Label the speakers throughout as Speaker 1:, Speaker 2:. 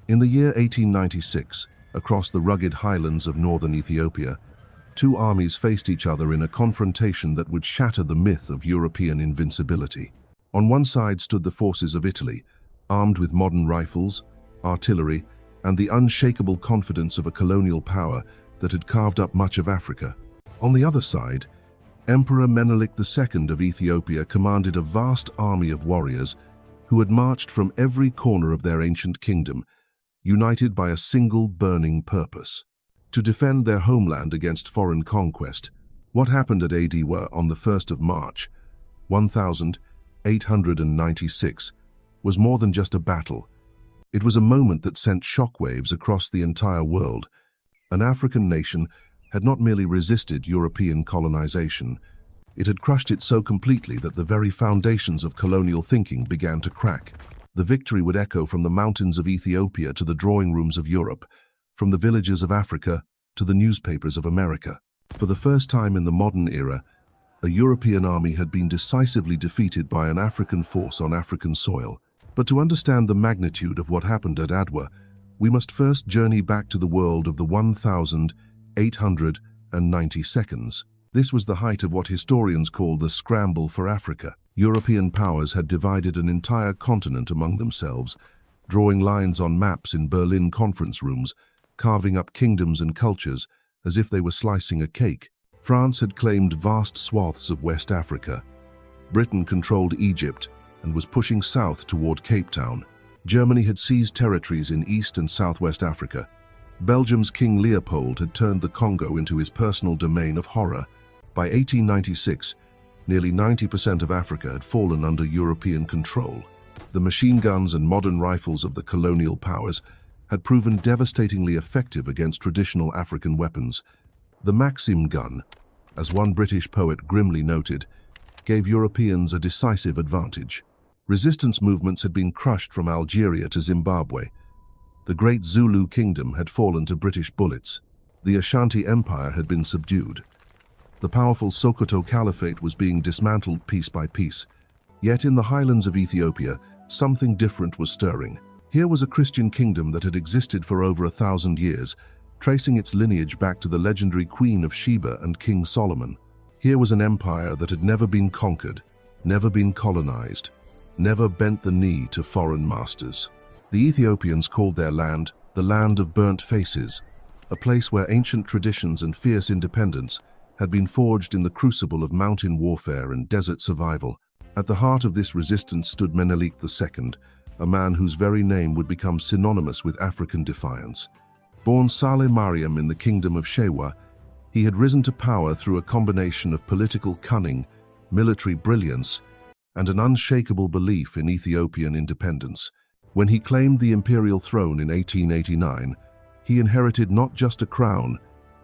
Speaker 1: In the year 1896, across the rugged highlands of northern Ethiopia, two armies faced each other in a confrontation that would shatter the myth of European invincibility. On one side stood the forces of Italy, armed with modern rifles, artillery, and the unshakable confidence of a colonial power that had carved up much of Africa. On the other side, Emperor Menelik II of Ethiopia commanded a vast army of warriors who had marched from every corner of their ancient kingdom, united by a single burning purpose: to defend their homeland against foreign conquest. What happened at Adwa on the 1st of March, 1896, was more than just a battle. It was a moment that sent shockwaves across the entire world. An African nation had not merely resisted European colonization, it had crushed it so completely that the very foundations of colonial thinking began to crack. The victory would echo from the mountains of Ethiopia to the drawing rooms of Europe, from the villages of Africa to the newspapers of America. For the first time in the modern era, a European army had been decisively defeated by an African force on African soil. But to understand the magnitude of what happened at Adwa, we must first journey back to the world of the 1890 seconds. This was the height of what historians call the scramble for Africa. European powers had divided an entire continent among themselves, drawing lines on maps in Berlin conference rooms, carving up kingdoms and cultures as if they were slicing a cake. France had claimed vast swaths of West Africa. Britain controlled Egypt and was pushing south toward Cape Town. Germany had seized territories in East and Southwest Africa. Belgium's King Leopold had turned the Congo into his personal domain of horror. By 1896, nearly 90% of Africa had fallen under European control. The machine guns and modern rifles of the colonial powers had proven devastatingly effective against traditional African weapons. The Maxim gun, as one British poet grimly noted, gave Europeans a decisive advantage. Resistance movements had been crushed from Algeria to Zimbabwe. The great Zulu kingdom had fallen to British bullets. The Ashanti Empire had been subdued. The powerful Sokoto Caliphate was being dismantled piece by piece. Yet in the highlands of Ethiopia, something different was stirring. Here was a Christian kingdom that had existed for over 1,000 years, tracing its lineage back to the legendary Queen of Sheba and King Solomon. Here was an empire that had never been conquered, never been colonized, never bent the knee to foreign masters. The Ethiopians called their land the Land of Burnt Faces, a place where ancient traditions and fierce independence had been forged in the crucible of mountain warfare and desert survival. At the heart of this resistance stood Menelik II, a man whose very name would become synonymous with African defiance. Born Saleh Mariam in the kingdom of Shewa, he had risen to power through a combination of political cunning, military brilliance, and an unshakable belief in Ethiopian independence. When he claimed the imperial throne in 1889, he inherited not just a crown,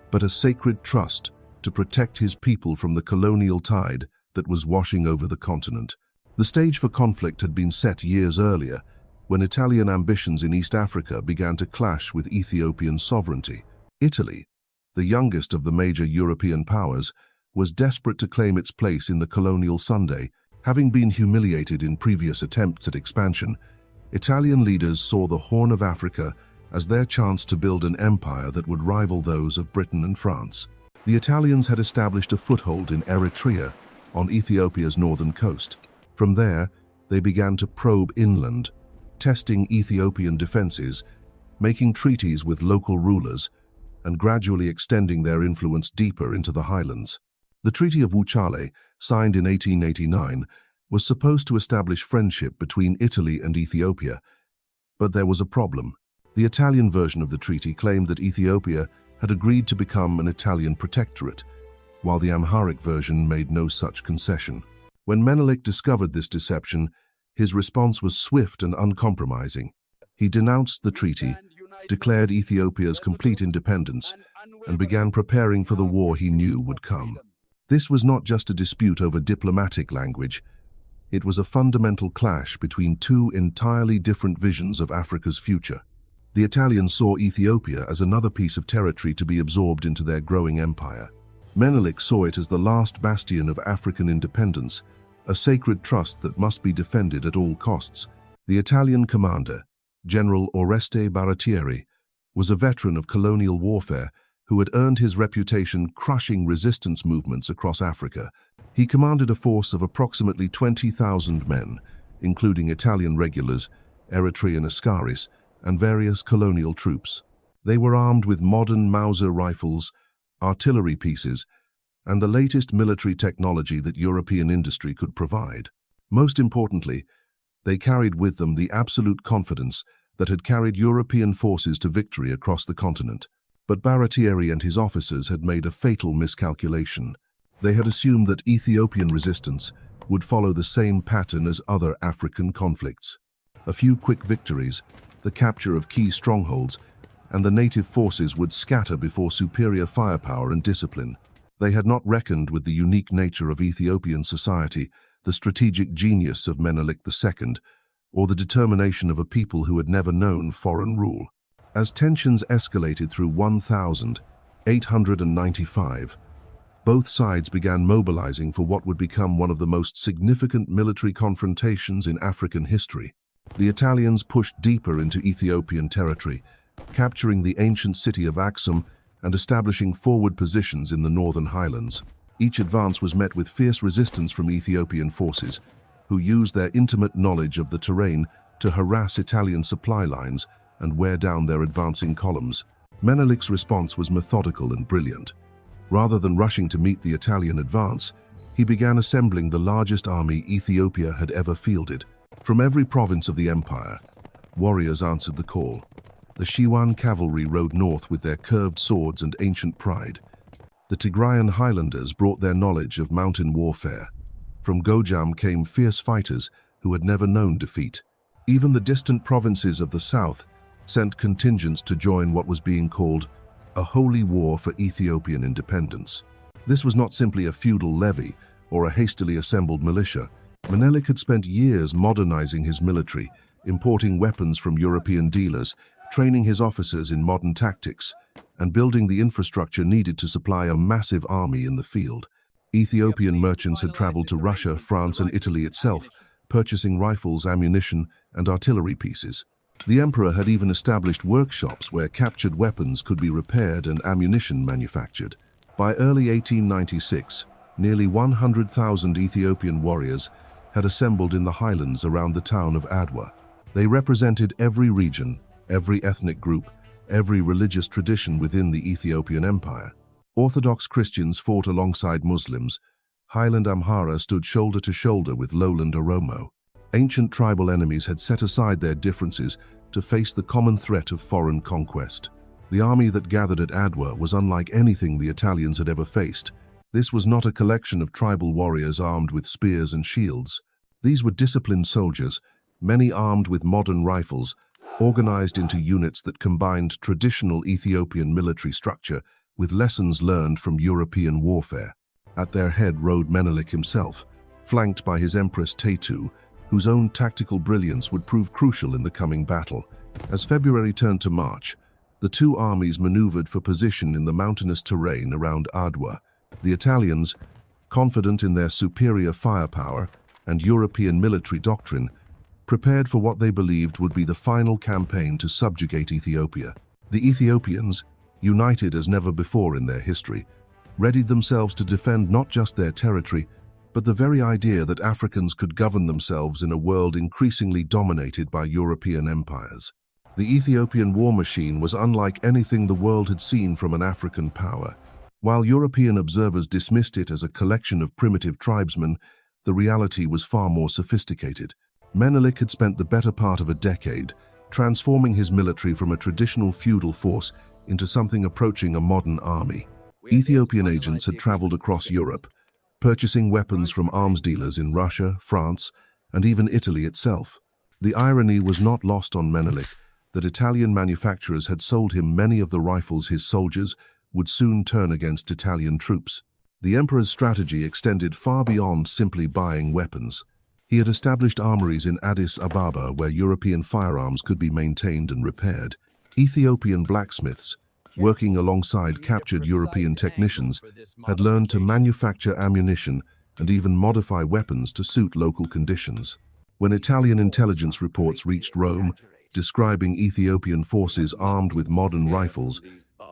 Speaker 1: but a sacred trust to protect his people from the colonial tide that was washing over the continent. The stage for conflict had been set years earlier, when Italian ambitions in East Africa began to clash with Ethiopian sovereignty. Italy, the youngest of the major European powers, was desperate to claim its place in the colonial Sunday. Having been humiliated in previous attempts at expansion, Italian leaders saw the Horn of Africa as their chance to build an empire that would rival those of Britain and France. The Italians had established a foothold in Eritrea, on Ethiopia's northern coast. From there, they began to probe inland, testing Ethiopian defenses, making treaties with local rulers, and gradually extending their influence deeper into the highlands. The Treaty of Wuchale, signed in 1889, was supposed to establish friendship between Italy and Ethiopia. But there was a problem. The Italian version of the treaty claimed that Ethiopia had agreed to become an Italian protectorate, while the Amharic version made no such concession. When Menelik discovered this deception, his response was swift and uncompromising. He denounced the treaty, declared Ethiopia's complete independence, and began preparing for the war he knew would come. This was not just a dispute over diplomatic language. It was a fundamental clash between two entirely different visions of Africa's future. The Italians saw Ethiopia as another piece of territory to be absorbed into their growing empire. Menelik saw it as the last bastion of African independence, a sacred trust that must be defended at all costs. The Italian commander, General Oreste Baratieri, was a veteran of colonial warfare who had earned his reputation crushing resistance movements across Africa. He commanded a force of approximately 20,000 men, including Italian regulars, Eritrean askaris, and various colonial troops. They were armed with modern Mauser rifles, artillery pieces, and the latest military technology that European industry could provide. Most importantly, they carried with them the absolute confidence that had carried European forces to victory across the continent. But Baratieri and his officers had made a fatal miscalculation. They had assumed that Ethiopian resistance would follow the same pattern as other African conflicts. A few quick victories, the capture of key strongholds, and the native forces would scatter before superior firepower and discipline. They had not reckoned with the unique nature of Ethiopian society, the strategic genius of Menelik II, or the determination of a people who had never known foreign rule. As tensions escalated through 1895, both sides began mobilizing for what would become one of the most significant military confrontations in African history. The Italians pushed deeper into Ethiopian territory, capturing the ancient city of Aksum and establishing forward positions in the northern highlands. Each advance was met with fierce resistance from Ethiopian forces, who used their intimate knowledge of the terrain to harass Italian supply lines and wear down their advancing columns. Menelik's response was methodical and brilliant. Rather than rushing to meet the Italian advance, he began assembling the largest army Ethiopia had ever fielded. From every province of the empire, warriors answered the call. The Shiwan cavalry rode north with their curved swords and ancient pride. The Tigrayan highlanders brought their knowledge of mountain warfare. From Gojam came fierce fighters who had never known defeat. Even the distant provinces of the south sent contingents to join what was being called a holy war for Ethiopian independence. This was not simply a feudal levy or a hastily assembled militia. Menelik had spent years modernizing his military, importing weapons from European dealers, training his officers in modern tactics, and building the infrastructure needed to supply a massive army in the field. Ethiopian merchants had traveled to Russia, France, and Italy itself, purchasing rifles, ammunition, and artillery pieces. The emperor had even established workshops where captured weapons could be repaired and ammunition manufactured. By early 1896, nearly 100,000 Ethiopian warriors had assembled in the highlands around the town of Adwa. They represented every region, every ethnic group, every religious tradition within the Ethiopian Empire. Orthodox Christians fought alongside Muslims. Highland Amhara stood shoulder to shoulder with lowland Oromo. Ancient tribal enemies had set aside their differences to face the common threat of foreign conquest. The army that gathered at Adwa was unlike anything the Italians had ever faced. This was not a collection of tribal warriors armed with spears and shields. These were disciplined soldiers, many armed with modern rifles, organized into units that combined traditional Ethiopian military structure with lessons learned from European warfare. At their head rode Menelik himself, flanked by his Empress Tetu, whose own tactical brilliance would prove crucial in the coming battle. As February turned to March, the two armies maneuvered for position in the mountainous terrain around Adwa. The Italians, confident in their superior firepower and European military doctrine, prepared for what they believed would be the final campaign to subjugate Ethiopia. The Ethiopians, united as never before in their history, readied themselves to defend not just their territory, but the very idea that Africans could govern themselves in a world increasingly dominated by European empires. The Ethiopian war machine was unlike anything the world had seen from an African power. While European observers dismissed it as a collection of primitive tribesmen, the reality was far more sophisticated. Menelik had spent the better part of a decade transforming his military from a traditional feudal force into something approaching a modern army. Ethiopian agents had traveled across Europe, purchasing weapons from arms dealers in Russia, France, and even Italy itself. The irony was not lost on Menelik that Italian manufacturers had sold him many of the rifles his soldiers would soon turn against Italian troops. The emperor's strategy extended far beyond simply buying weapons. He had established armories in Addis Ababa where European firearms could be maintained and repaired. Ethiopian blacksmiths, working alongside captured European technicians, had learned to manufacture ammunition and even modify weapons to suit local conditions. When Italian intelligence reports reached Rome, describing Ethiopian forces armed with modern rifles.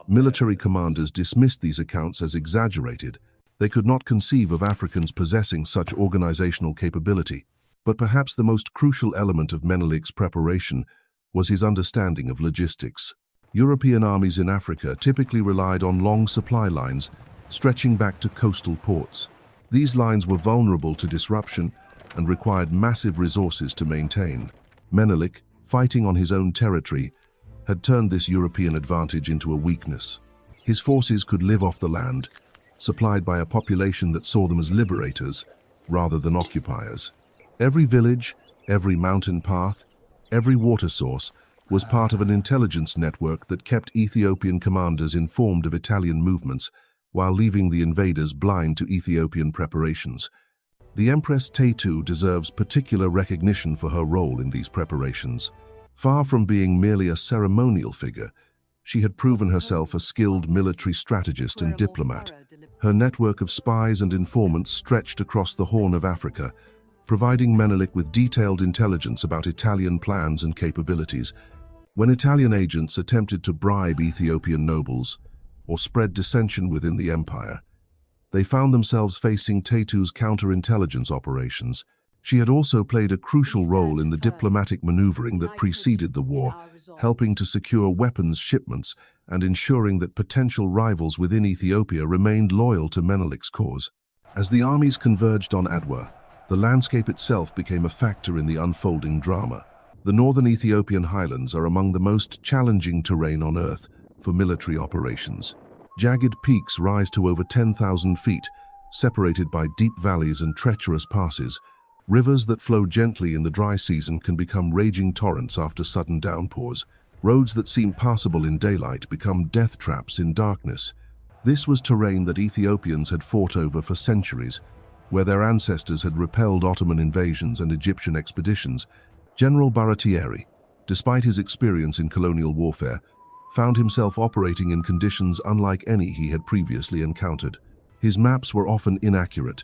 Speaker 1: Military commanders dismissed these accounts as exaggerated. They could not conceive of Africans possessing such organizational capability. But perhaps the most crucial element of Menelik's preparation was his understanding of logistics. European armies in Africa typically relied on long supply lines, stretching back to coastal ports. These lines were vulnerable to disruption and required massive resources to maintain. Menelik, fighting on his own territory, had turned this European advantage into a weakness. His forces could live off the land, supplied by a population that saw them as liberators rather than occupiers. Every village, every mountain path, every water source was part of an intelligence network that kept Ethiopian commanders informed of Italian movements while leaving the invaders blind to Ethiopian preparations. The Empress Taytu deserves particular recognition for her role in these preparations. Far from being merely a ceremonial figure, she had proven herself a skilled military strategist and diplomat. Her network of spies and informants stretched across the Horn of Africa, providing Menelik with detailed intelligence about Italian plans and capabilities. When Italian agents attempted to bribe Ethiopian nobles or spread dissension within the empire, they found themselves facing Taytu's counterintelligence operations. She had also played a crucial role in the diplomatic maneuvering that preceded the war, helping to secure weapons shipments and ensuring that potential rivals within Ethiopia remained loyal to Menelik's cause. As the armies converged on Adwa, the landscape itself became a factor in the unfolding drama. The northern Ethiopian highlands are among the most challenging terrain on Earth for military operations. Jagged peaks rise to over 10,000 feet, separated by deep valleys and treacherous passes. Rivers that flow gently in the dry season can become raging torrents after sudden downpours. Roads that seem passable in daylight become death traps in darkness. This was terrain that Ethiopians had fought over for centuries, where their ancestors had repelled Ottoman invasions and Egyptian expeditions. General Baratieri, despite his experience in colonial warfare, found himself operating in conditions unlike any he had previously encountered. His maps were often inaccurate,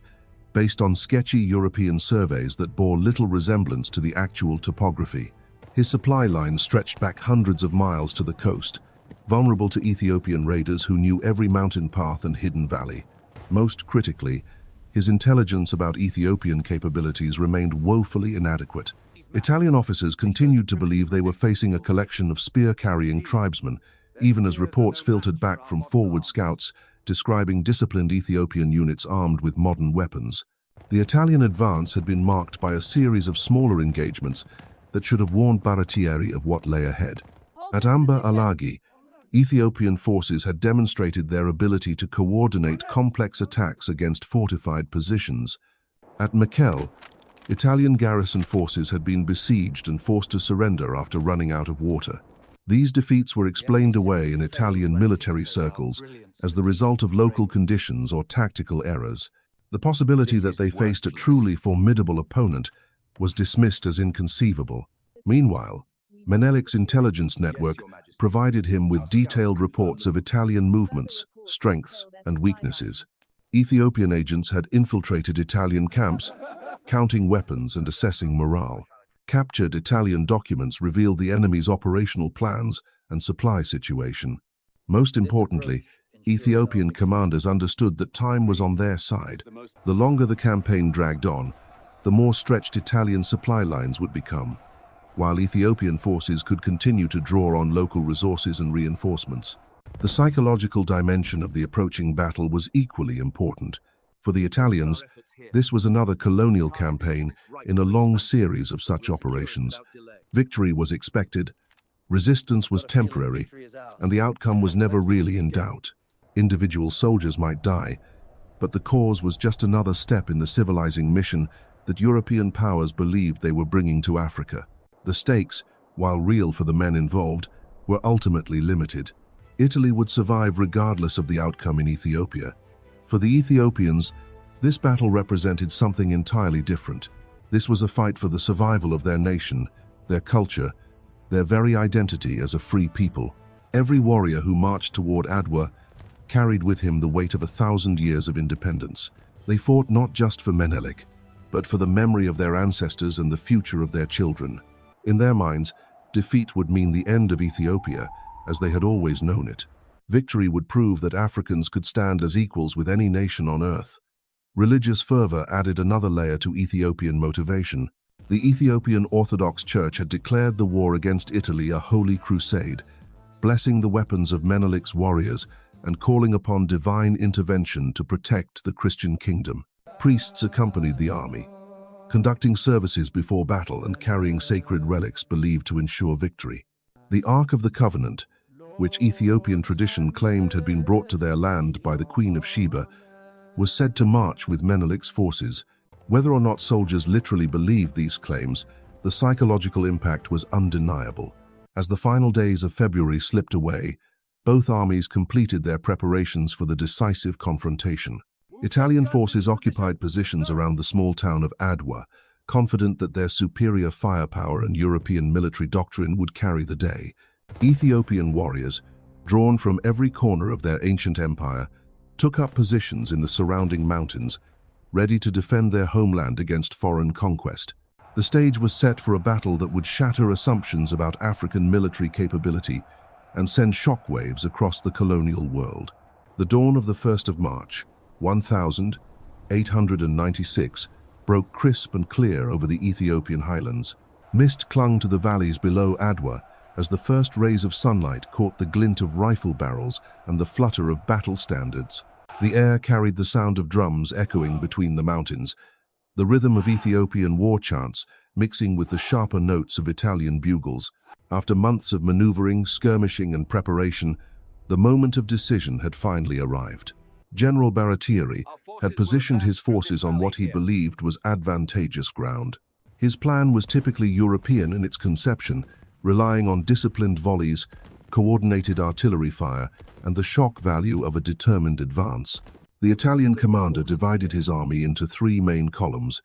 Speaker 1: based on sketchy European surveys that bore little resemblance to the actual topography. His supply lines stretched back hundreds of miles to the coast, vulnerable to Ethiopian raiders who knew every mountain path and hidden valley. Most critically, his intelligence about Ethiopian capabilities remained woefully inadequate. Italian officers continued to believe they were facing a collection of spear-carrying tribesmen, even as reports filtered back from forward scouts describing disciplined Ethiopian units armed with modern weapons. The Italian advance had been marked by a series of smaller engagements that should have warned Baratieri of what lay ahead. At Amba Alagi, Ethiopian forces had demonstrated their ability to coordinate complex attacks against fortified positions. At Mekelle, Italian garrison forces had been besieged and forced to surrender after running out of water. These defeats were explained away in Italian military circles as the result of local conditions or tactical errors. The possibility that they faced a truly formidable opponent was dismissed as inconceivable. Meanwhile, Menelik's intelligence network provided him with detailed reports of Italian movements, strengths, and weaknesses. Ethiopian agents had infiltrated Italian camps, counting weapons and assessing morale. Captured Italian documents revealed the enemy's operational plans and supply situation. Most importantly, Ethiopian commanders understood that time was on their side. The longer the campaign dragged on, the more stretched Italian supply lines would become, while Ethiopian forces could continue to draw on local resources and reinforcements. The psychological dimension of the approaching battle was equally important. For the Italians, this was another colonial campaign in a long series of such operations. Victory was expected, resistance was temporary, and the outcome was never really in doubt. Individual soldiers might die, but the cause was just another step in the civilizing mission that European powers believed they were bringing to Africa. The stakes, while real for the men involved, were ultimately limited. Italy would survive regardless of the outcome in Ethiopia. For the Ethiopians, this battle represented something entirely different. This was a fight for the survival of their nation, their culture, their very identity as a free people. Every warrior who marched toward Adwa carried with him the weight of 1,000 years of independence. They fought not just for Menelik, but for the memory of their ancestors and the future of their children. In their minds, Defeat would mean the end of Ethiopia, as they had always known it. Victory would prove that Africans could stand as equals with any nation on earth. Religious fervor added another layer to Ethiopian motivation. The Ethiopian Orthodox Church had declared the war against Italy a holy crusade, blessing the weapons of Menelik's warriors and calling upon divine intervention to protect the Christian kingdom. Priests accompanied the army, conducting services before battle and carrying sacred relics believed to ensure victory. The Ark of the Covenant, which Ethiopian tradition claimed had been brought to their land by the Queen of Sheba, was said to march with Menelik's forces. Whether or not soldiers literally believed these claims, the psychological impact was undeniable. As the final days of February slipped away, both armies completed their preparations for the decisive confrontation. Italian forces occupied positions around the small town of Adwa, confident that their superior firepower and European military doctrine would carry the day. Ethiopian warriors, drawn from every corner of their ancient empire, took up positions in the surrounding mountains, ready to defend their homeland against foreign conquest. The stage was set for a battle that would shatter assumptions about African military capability and send shockwaves across the colonial world. The dawn of the 1st of March, 1896, broke crisp and clear over the Ethiopian highlands. Mist clung to the valleys below Adwa as the first rays of sunlight caught the glint of rifle barrels and the flutter of battle standards. The air carried the sound of drums echoing between the mountains, the rhythm of Ethiopian war chants mixing with the sharper notes of Italian bugles. After months of maneuvering, skirmishing, and preparation, the moment of decision had finally arrived. General Baratieri had positioned his forces on what he believed was advantageous ground. His plan was typically European in its conception, relying on disciplined volleys, coordinated artillery fire, and the shock value of a determined advance. The Italian commander divided his army into 3 main columns,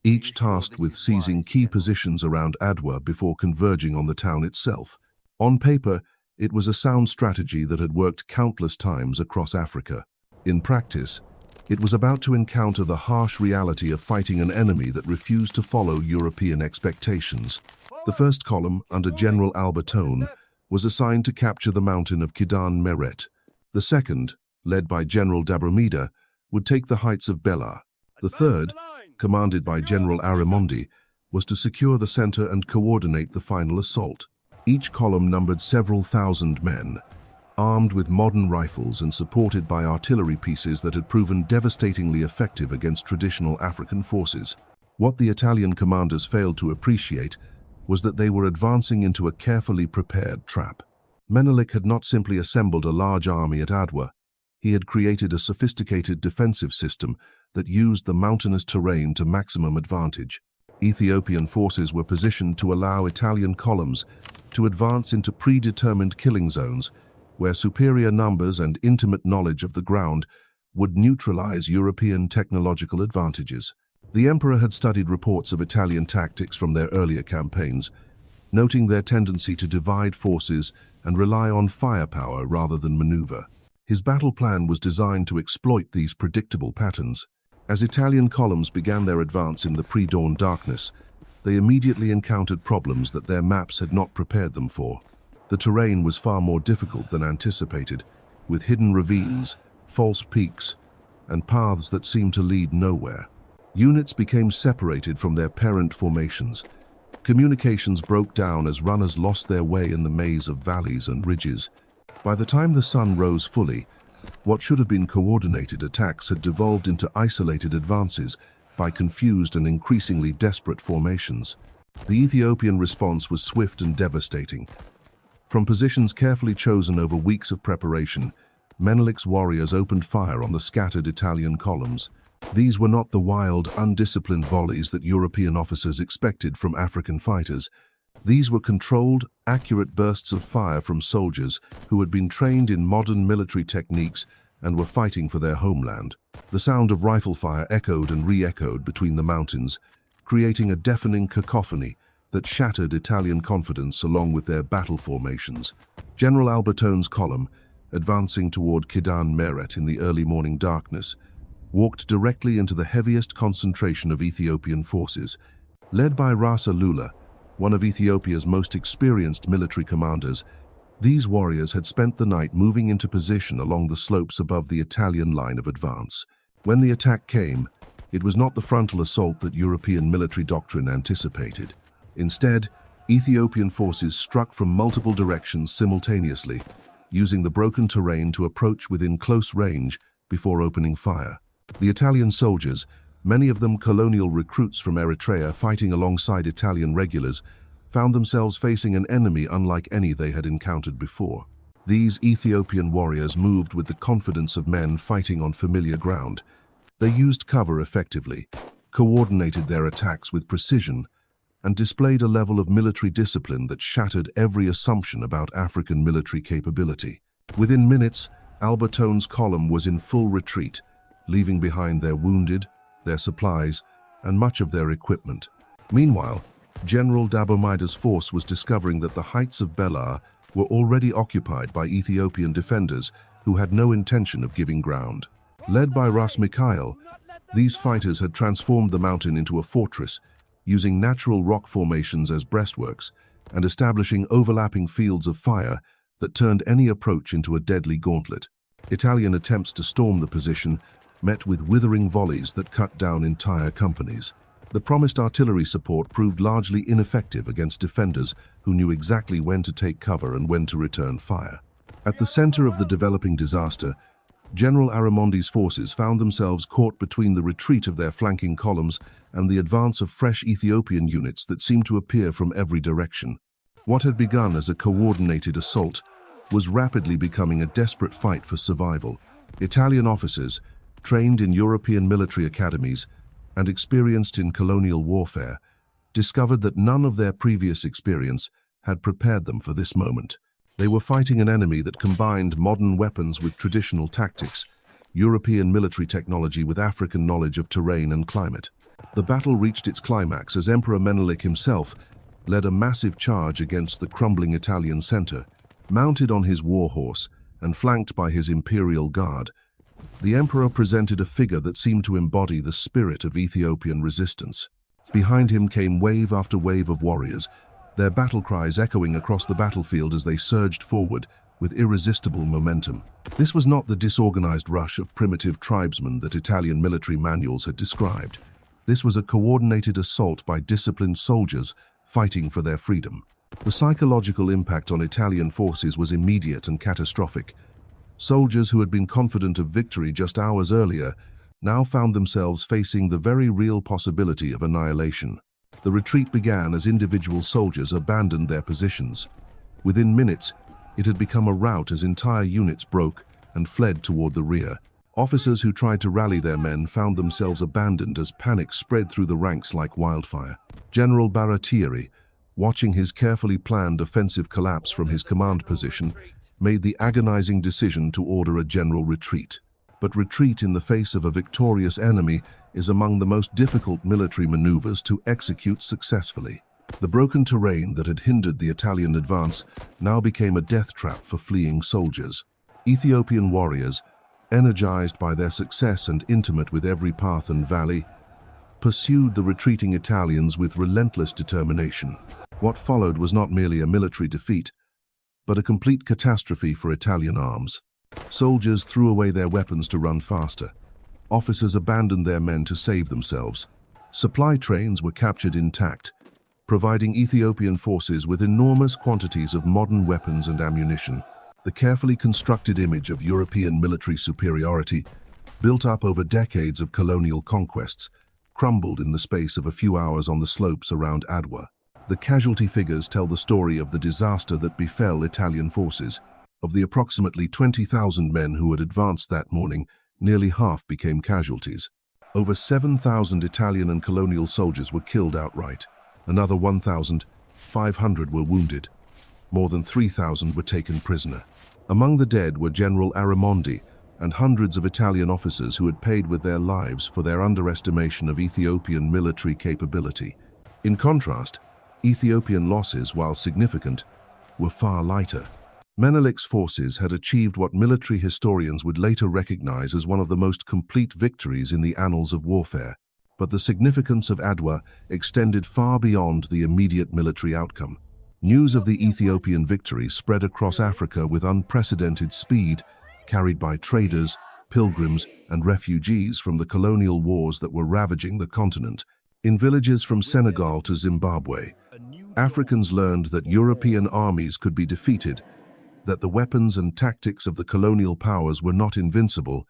Speaker 1: each tasked with seizing key positions around Adwa before converging on the town itself. On paper, it was a sound strategy that had worked countless times across Africa. In practice, it was about to encounter the harsh reality of fighting an enemy that refused to follow European expectations. The first column, under General Albertone, was assigned to capture the mountain of Kidan Meret. The second, led by General Dabromida, would take the heights of Bela. The third, commanded by General Arimondi, was to secure the center and coordinate the final assault. Each column numbered several thousand men, armed with modern rifles and supported by artillery pieces that had proven devastatingly effective against traditional African forces. What the Italian commanders failed to appreciate was that they were advancing into a carefully prepared trap. Menelik had not simply assembled a large army at Adwa. He had created a sophisticated defensive system that used the mountainous terrain to maximum advantage. Ethiopian forces were positioned to allow Italian columns to advance into predetermined killing zones, where superior numbers and intimate knowledge of the ground would neutralize European technological advantages. The emperor had studied reports of Italian tactics from their earlier campaigns, noting their tendency to divide forces and rely on firepower rather than maneuver. His battle plan was designed to exploit these predictable patterns. As Italian columns began their advance in the pre-dawn darkness, they immediately encountered problems that their maps had not prepared them for. The terrain was far more difficult than anticipated, with hidden ravines, false peaks, and paths that seemed to lead nowhere. Units became separated from their parent formations. Communications broke down as runners lost their way in the maze of valleys and ridges. By the time the sun rose fully, what should have been coordinated attacks had devolved into isolated advances by confused and increasingly desperate formations. The Ethiopian response was swift and devastating. From positions carefully chosen over weeks of preparation, Menelik's warriors opened fire on the scattered Italian columns. These were not the wild, undisciplined volleys that European officers expected from African fighters. These were controlled, accurate bursts of fire from soldiers who had been trained in modern military techniques and were fighting for their homeland. The sound of rifle fire echoed and re-echoed between the mountains, creating a deafening cacophony that shattered Italian confidence along with their battle formations. General Albertone's column, advancing toward Kidan Meret in the early morning darkness, walked directly into the heaviest concentration of Ethiopian forces. Led by Rasa Lula, one of Ethiopia's most experienced military commanders. These warriors had spent the night moving into position along the slopes above the Italian line of advance. When the attack came, it was not the frontal assault that European military doctrine anticipated. Instead, Ethiopian forces struck from multiple directions simultaneously, using the broken terrain to approach within close range before opening fire. The Italian soldiers, many of them colonial recruits from Eritrea fighting alongside Italian regulars, found themselves facing an enemy unlike any they had encountered before. These Ethiopian warriors moved with the confidence of men fighting on familiar ground. They used cover effectively, coordinated their attacks with precision, and displayed a level of military discipline that shattered every assumption about African military capability. Within minutes, Albertone's column was in full retreat, leaving behind their wounded, their supplies, and much of their equipment. Meanwhile, General Dabomida's force was discovering that the heights of Belar were already occupied by Ethiopian defenders who had no intention of giving ground. Led by Ras Mikhail, these fighters had transformed the mountain into a fortress, using natural rock formations as breastworks and establishing overlapping fields of fire that turned any approach into a deadly gauntlet. Italian attempts to storm the position met with withering volleys that cut down entire companies. The promised artillery support proved largely ineffective against defenders who knew exactly when to take cover and when to return fire. At the center of the developing disaster, General Aramondi's forces found themselves caught between the retreat of their flanking columns and the advance of fresh Ethiopian units that seemed to appear from every direction. What had begun as a coordinated assault was rapidly becoming a desperate fight for survival. Italian officers, trained in European military academies and experienced in colonial warfare, discovered that none of their previous experience had prepared them for this moment. They were fighting an enemy that combined modern weapons with traditional tactics, European military technology with African knowledge of terrain and climate. The battle reached its climax as Emperor Menelik himself led a massive charge against the crumbling Italian center. Mounted on his war horse and flanked by his imperial guard, the emperor presented a figure that seemed to embody the spirit of Ethiopian resistance. Behind him came wave after wave of warriors, their battle cries echoing across the battlefield as they surged forward with irresistible momentum. This was not the disorganized rush of primitive tribesmen that Italian military manuals had described. This was a coordinated assault by disciplined soldiers fighting for their freedom. The psychological impact on Italian forces was immediate and catastrophic. Soldiers who had been confident of victory just hours earlier now found themselves facing the very real possibility of annihilation. The retreat began as individual soldiers abandoned their positions. Within minutes, it had become a rout as entire units broke and fled toward the rear. Officers who tried to rally their men found themselves abandoned as panic spread through the ranks like wildfire. General Baratieri, watching his carefully planned offensive collapse from his command position, made the agonizing decision to order a general retreat. But retreat in the face of a victorious enemy is among the most difficult military maneuvers to execute successfully. The broken terrain that had hindered the Italian advance now became a death trap for fleeing soldiers. Ethiopian warriors, energized by their success and intimate with every path and valley, pursued the retreating Italians with relentless determination. What followed was not merely a military defeat, but a complete catastrophe for Italian arms. Soldiers threw away their weapons to run faster. Officers abandoned their men to save themselves. Supply trains were captured intact, providing Ethiopian forces with enormous quantities of modern weapons and ammunition. The carefully constructed image of European military superiority, built up over decades of colonial conquests, crumbled in the space of a few hours on the slopes around Adwa. The casualty figures tell the story of the disaster that befell Italian forces. Of the approximately 20,000 men who had advanced that morning, nearly half became casualties. Over 7,000 Italian and colonial soldiers were killed outright. Another 1,500 were wounded. More than 3,000 were taken prisoner. Among the dead were General Aramondi and hundreds of Italian officers who had paid with their lives for their underestimation of Ethiopian military capability. In contrast, Ethiopian losses, while significant, were far lighter. Menelik's forces had achieved what military historians would later recognize as one of the most complete victories in the annals of warfare. But the significance of Adwa extended far beyond the immediate military outcome. News of the Ethiopian victory spread across Africa with unprecedented speed, carried by traders, pilgrims, and refugees from the colonial wars that were ravaging the continent. In villages from Senegal to Zimbabwe, Africans learned that European armies could be defeated, that the weapons and tactics of the colonial powers were not invincible,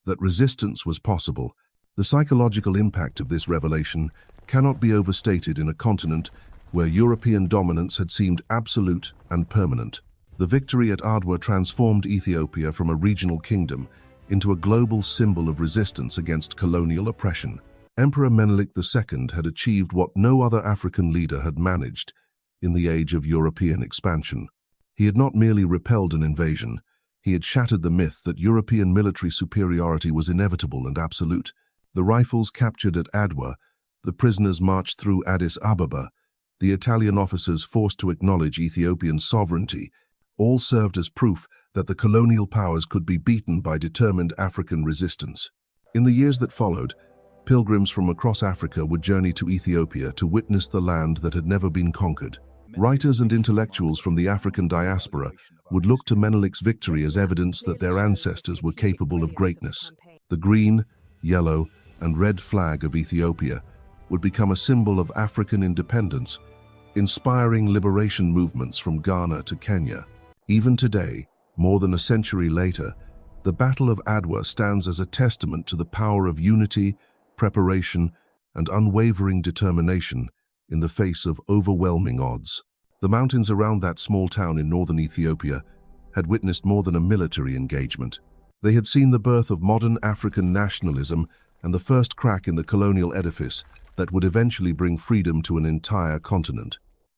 Speaker 1: that resistance was possible. The psychological impact of this revelation cannot be overstated in a continent where European dominance had seemed absolute and permanent. The victory at Adwa transformed Ethiopia from a regional kingdom into a global symbol of resistance against colonial oppression. Emperor Menelik II had achieved what no other African leader had managed in the age of European expansion. He had not merely repelled an invasion, he had shattered the myth that European military superiority was inevitable and absolute. The rifles captured at Adwa, the prisoners marched through Addis Ababa, the Italian officers forced to acknowledge Ethiopian sovereignty, all served as proof that the colonial powers could be beaten by determined African resistance. In the years that followed, pilgrims from across Africa would journey to Ethiopia to witness the land that had never been conquered. Writers and intellectuals from the African diaspora would look to Menelik's victory as evidence that their ancestors were capable of greatness. The green, yellow, and red flag of Ethiopia would become a symbol of African independence, inspiring liberation movements from Ghana to Kenya. Even today, more than a century later, the Battle of Adwa stands as a testament to the power of unity, preparation, and unwavering determination in the face of overwhelming odds. The mountains around that small town in northern Ethiopia had witnessed more than a military engagement. They had seen the birth of modern African nationalism and the first crack in the colonial edifice that would eventually bring freedom to an entire continent.